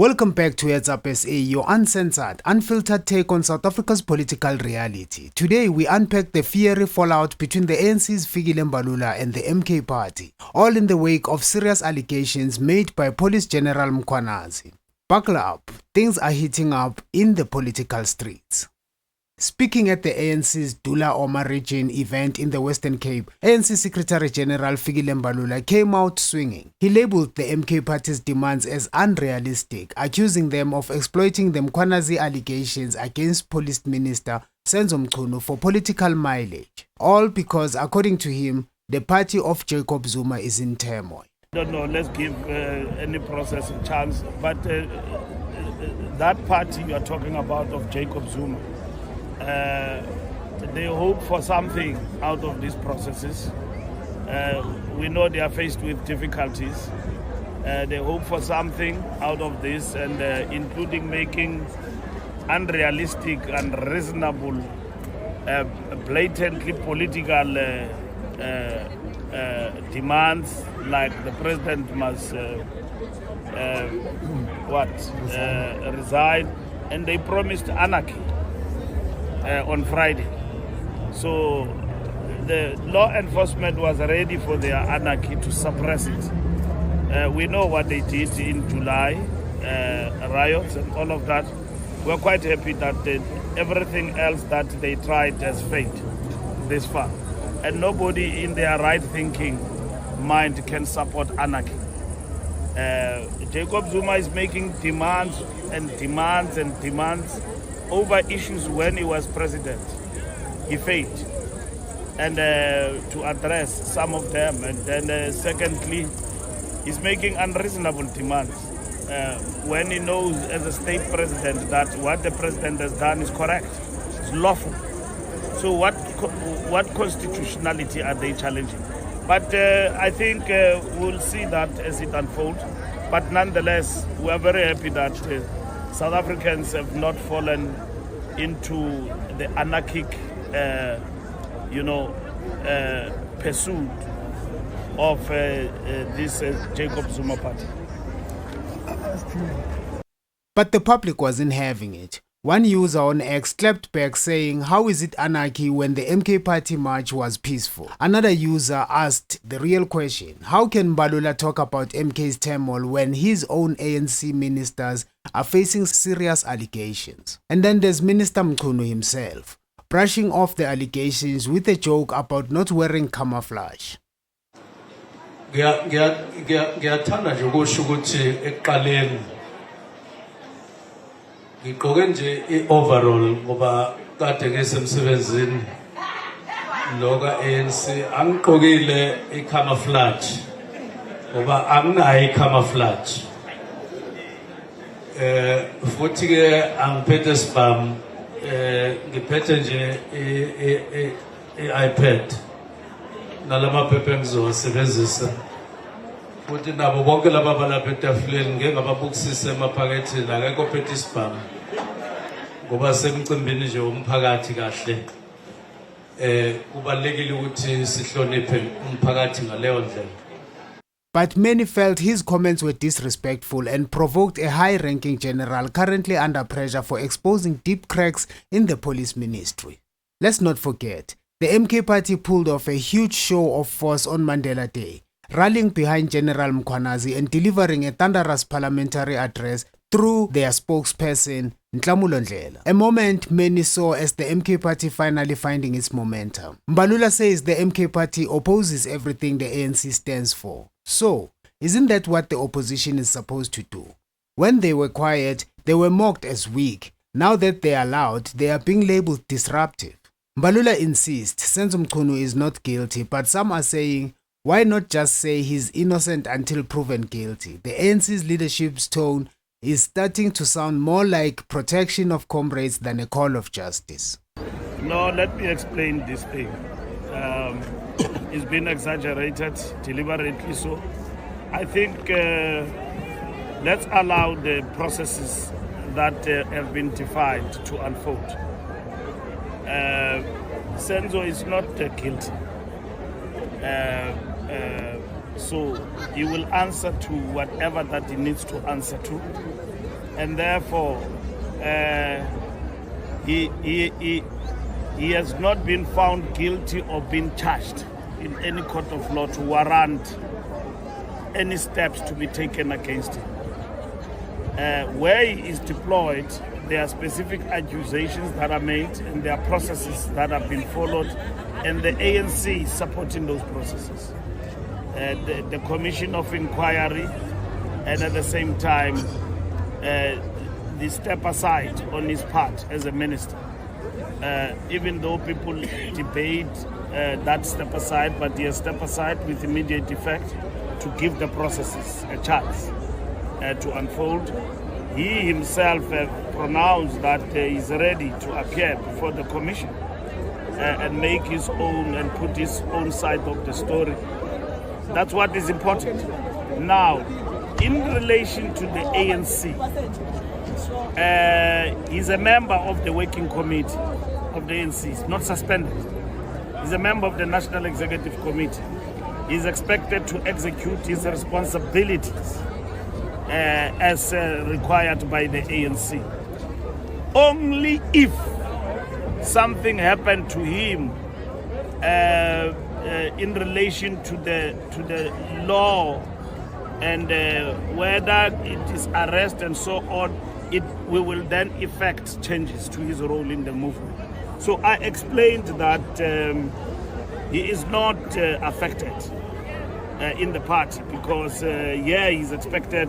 Welcome back to Headz SA, your uncensored, unfiltered take on South Africa's political reality. Today, we unpack the fiery fallout between the ANC's Fikile Mbalula and the MK party, all in the wake of serious allegations made by Police General Mchunu. Buckle up, things are heating up in the political streets. Speaking at the ANC's Dula Omar region event in the Western Cape, ANC Secretary General Fikile Mbalula came out swinging. He labeled the MK party's demands as unrealistic, accusing them of exploiting the Mchunu allegations against Police Minister Mchunu for political mileage. All because, according to him, the party of Jacob Zuma is in turmoil. I don't know, let's give any process a chance, but that party you are talking about of Jacob Zuma, they hope for something out of these processes. We know they are faced with difficulties. They hope for something out of this, and including making unrealistic and reasonable, blatantly political demands, like the president must resign, and they promised anarchy on Friday. So the law enforcement was ready for their anarchy to suppress it. We know what they did in July, riots and all of that. We're quite happy that everything else that they tried has failed this far. And nobody in their right thinking mind can support anarchy. Jacob Zuma is making demands and demands and demands over issues when he was president. He failed and to address some of them, and then secondly, he's making unreasonable demands when he knows as a state president that what the president has done is correct, it's lawful. So what constitutionality are they challenging? But I think we'll see that as it unfolds. But nonetheless, we are very happy that South Africans have not fallen into the anarchic, pursuit of this Jacob Zuma party. But the public wasn't having it. One user on X clapped back saying, "How is it anarchy when the MK party march was peaceful?" Another user asked the real question: how can Mbalula talk about MK's turmoil when his own ANC ministers are facing serious allegations? And then there's Minister Mchunu himself, brushing off the allegations with a joke about not wearing camouflage. Ngiyathanda nje ukusho ukuthi ekuqaleni ngigqoke nje i-overall ngoba kade ngisemsebenzini loka ANC, angigqokile i-camouflage ngoba anginayo i-camouflage. Futhi ke angiphethe sibam, ngiphethe nje i-iPad nalamaphepha engizowasebenzisa. Futhi nabo bonke laba balapha etafuleni ngeke ngababukisise emaphakethini, akekho ophethe isibhamu ngoba semcimbini nje umphakathi kahle. Kubalekile ukuthi sihloniphe umphakathi ngaleyo ndlela. But many felt his comments were disrespectful and provoked a high-ranking general currently under pressure for exposing deep cracks in the police ministry. Let's not forget, the MK party pulled off a huge show of force on Mandela Day, rallying behind General Mchunu and delivering a thunderous parliamentary address through their spokesperson, Nhlamulo Ndlela. A moment many saw as the MK party finally finding its momentum. Mbalula says the MK party opposes everything the ANC stands for. So, isn't that what the opposition is supposed to do? When they were quiet, they were mocked as weak. Now that they are loud, they are being labeled disruptive. Mbalula insists Mchunu is not guilty, but some are saying, why not just say he's innocent until proven guilty? The ANC's leadership's tone is starting to sound more like protection of comrades than a call of justice. No, let me explain this thing. It's been exaggerated, deliberately so. I think let's allow the processes that have been defined to unfold. Senzo is not guilty. So he will answer to whatever that he needs to answer to. and therefore he has not been found guilty or been charged in any court of law to warrant any steps to be taken against him. Where he is deployed, there are specific accusations that are made and there are processes that have been followed, and the ANC is supporting those processes. The Commission of Inquiry, and at the same time the step aside on his part as a minister. Even though people debate that step aside, but he has stepped aside with immediate effect to give the processes a chance to unfold. He himself pronounced that he is ready to appear before the commission and make his own and put his own side of the story. That's what is important. Now, in relation to the ANC, he's a member of the working committee of the ANC. He's not suspended. He's a member of the National Executive Committee. He's expected to execute his responsibilities as required by the ANC. Only if something happened to him in relation to the law and whether it is arrest and so on, we will then effect changes to his role in the movement. So I explained that he is not affected in the party because he's expected,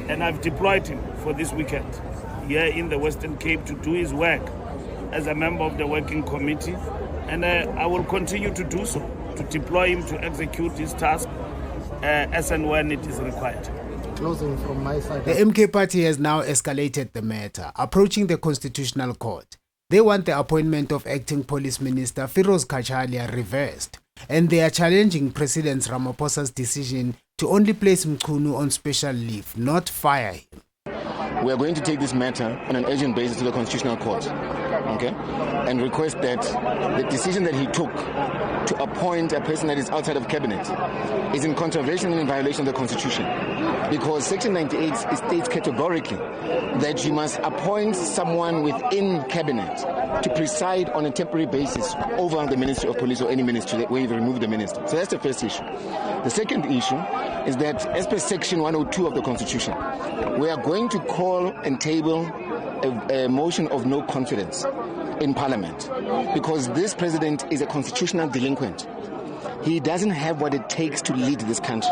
and I've deployed him for this weekend here in the Western Cape to do his work as a member of the working committee, and I will continue to do so, to deploy him to execute his task as and when it is required. Closing from my side. The MK party has now escalated the matter, approaching the Constitutional Court. They want the appointment of acting police minister Firoz Kachalia reversed, and they are challenging President Ramaphosa's decision to only place Mchunu on special leave, not fire him. We are going to take this matter on an urgent basis to the Constitutional Court, okay, and request that the decision that he took to appoint a person that is outside of cabinet is in contravention and in violation of the Constitution, because Section 98 states categorically that you must appoint someone within cabinet to preside on a temporary basis over the Ministry of Police or any ministry where you've removed the minister. So that's the first issue. The second issue is that as per Section 102 of the Constitution, we are going to call and table a motion of no confidence in Parliament because this president is a constitutional delinquent. He doesn't have what it takes to lead this country.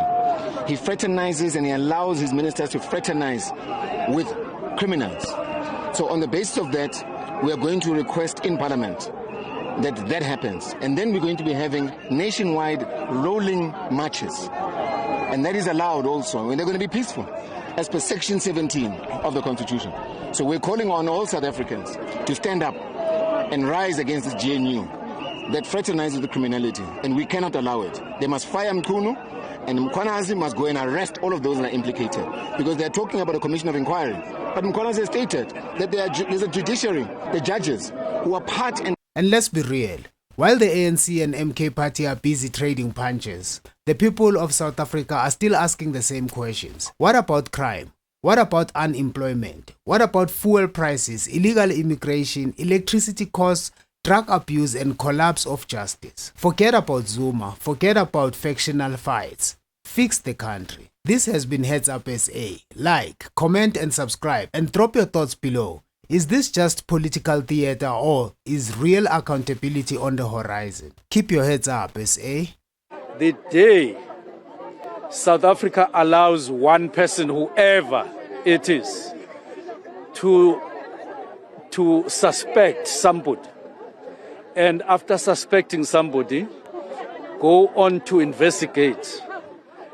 He fraternizes and he allows his ministers to fraternize with criminals. So on the basis of that, we are going to request in Parliament that happens. And then we're going to be having nationwide rolling marches. And that is allowed also, and they're going to be peaceful, as per Section 17 of the Constitution. So we're calling on all South Africans to stand up and rise against this GNU that fraternizes the criminality, and we cannot allow it. They must fire Mchunu, and Mkhwanazi must go and arrest all of those that are implicated, because they're talking about a commission of inquiry. But Mkhwanazi has stated that there's a judiciary, the judges, who are part and... And let's be real. While the ANC and MK party are busy trading punches, the people of South Africa are still asking the same questions. What about crime? What about unemployment? What about fuel prices, illegal immigration, electricity costs, drug abuse and collapse of justice? Forget about Zuma, forget about factional fights. Fix the country. This has been Heads Up SA. Like, comment and subscribe, and drop your thoughts below. Is this just political theater or is real accountability on the horizon? Keep your heads up, SA. The day South Africa allows one person, whoever it is, to suspect somebody, and after suspecting somebody, go on to investigate,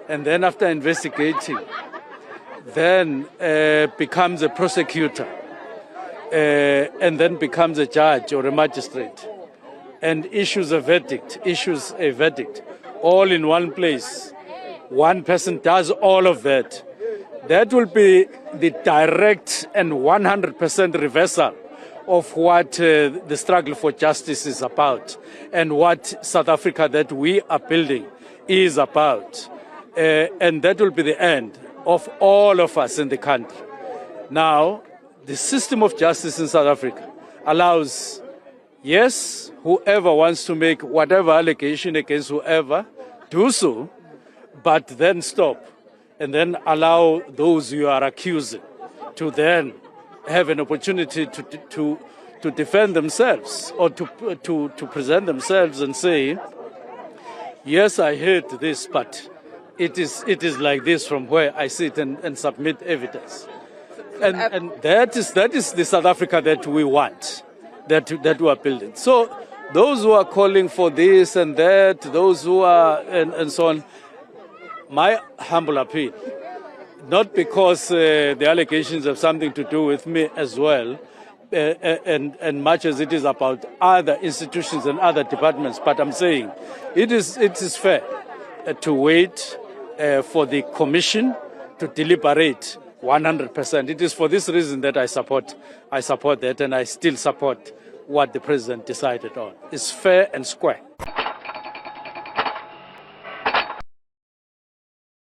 and then after investigating, then becomes a prosecutor, and then becomes a judge or a magistrate, and issues a verdict, all in one place. One person does all of that. That will be the direct and 100% reversal of what the struggle for justice is about and what South Africa that we are building is about. And that will be the end of all of us in the country. Now, the system of justice in South Africa allows, yes, whoever wants to make whatever allegation against whoever, do so, but then stop, and then allow those you are accusing to then have an opportunity to defend themselves or to present themselves and say, yes, I heard this, but it is like this from where I sit and submit evidence. And that is the South Africa that we want, that we are building. So those who are calling for this and that, those who are and so on, my humble appeal, not because the allegations have something to do with me as well, and much as it is about other institutions and other departments, but I'm saying it is fair to wait for the commission to deliberate 100%. It is for this reason that I support that, and I still support what the president decided on. It's fair and square.